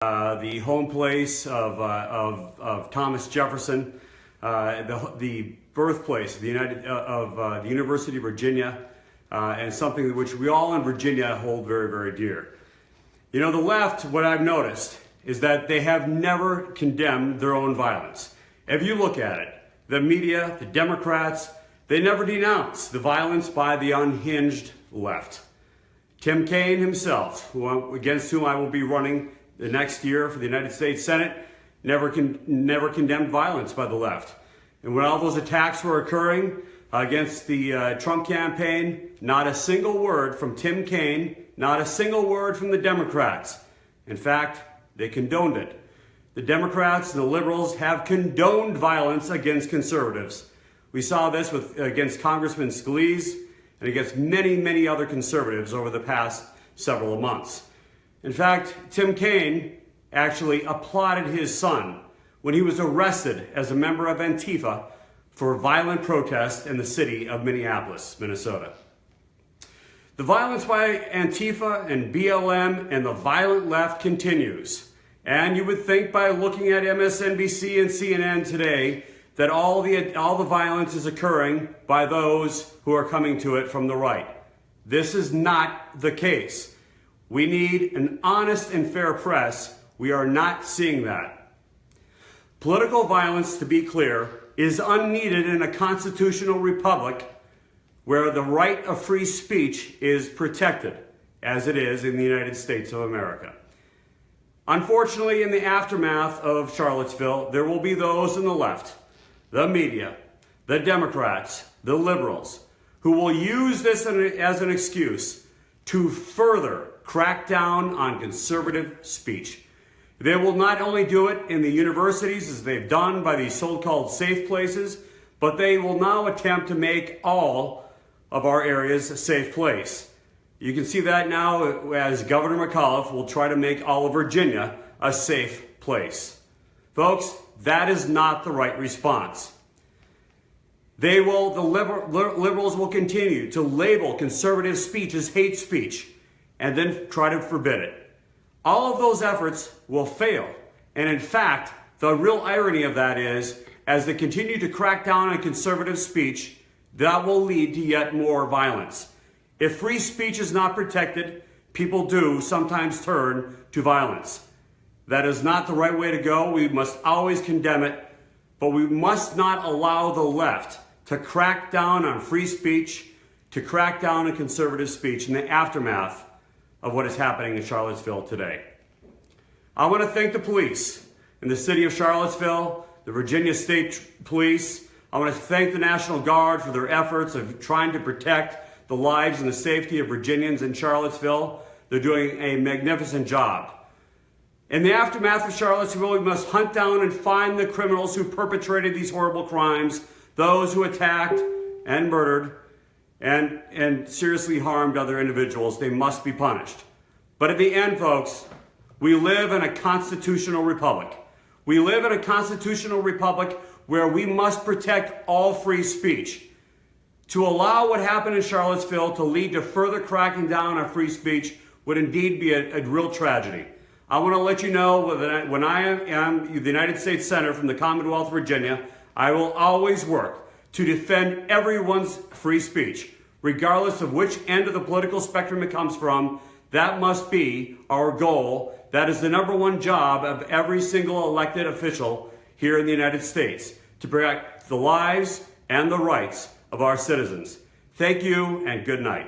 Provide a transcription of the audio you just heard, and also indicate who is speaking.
Speaker 1: the home place of Thomas Jefferson, the birthplace of the University of Virginia, and something which we all in Virginia hold very, very dear. You know, the left, what I've noticed is that they have never condemned their own violence. If you look at it, the media, the Democrats, they never denounce the violence by the unhinged left. Tim Kaine himself, against whom I will be running the next year for the United States Senate, never condemned violence by the left. And when all those attacks were occurring against the Trump campaign, not a single word from Tim Kaine, not a single word from the Democrats. In fact, they condoned it. The Democrats and the liberals have condoned violence against conservatives. We saw this against Congressman Scalise and against many, many other conservatives over the past several months. In fact, Tim Kaine actually applauded his son when he was arrested as a member of Antifa for violent protest in the city of Minneapolis, Minnesota. The violence by Antifa and BLM and the violent left continues. And you would think by looking at MSNBC and CNN today that all the violence is occurring by those who are coming to it from the right. This is not the case. We need an honest and fair press. We are not seeing that. Political violence, to be clear, is unneeded in a constitutional republic where the right of free speech is protected, as it is in the United States of America. Unfortunately, in the aftermath of Charlottesville, there will be those on the left, the media, the Democrats, the liberals, who will use this as an excuse to further crack down on conservative speech. They will not only do it in the universities as they've done by these so-called safe places, but they will now attempt to make all of our areas a safe place. You can see that now as Governor McAuliffe will try to make all of Virginia a safe place. Folks, that is not the right response. The liberals will continue to label conservative speech as hate speech and then try to forbid it. All of those efforts will fail. And in fact, the real irony of that is, as they continue to crack down on conservative speech, that will lead to yet more violence. If free speech is not protected, people do sometimes turn to violence. That is not the right way to go. We must always condemn it, but we must not allow the left to crack down on free speech, to crack down on conservative speech in the aftermath of what is happening in Charlottesville today. I want to thank the police in the city of Charlottesville, the Virginia State Police. I want to thank the National Guard for their efforts of trying to protect the lives and the safety of Virginians in Charlottesville. They're doing a magnificent job. In the aftermath of Charlottesville, we must hunt down and find the criminals who perpetrated these horrible crimes, those who attacked and murdered and seriously harmed other individuals. They must be punished. But at the end, folks, we live in a constitutional republic. We live in a constitutional republic where we must protect all free speech. To allow what happened in Charlottesville to lead to further cracking down on free speech would indeed be a real tragedy. I want to let you know that when I am the United States Senator from the Commonwealth of Virginia, I will always work to defend everyone's free speech, regardless of which end of the political spectrum it comes from. That must be our goal. That is the number one job of every single elected official here in the United States, to protect the lives and the rights of our citizens. Thank you and good night.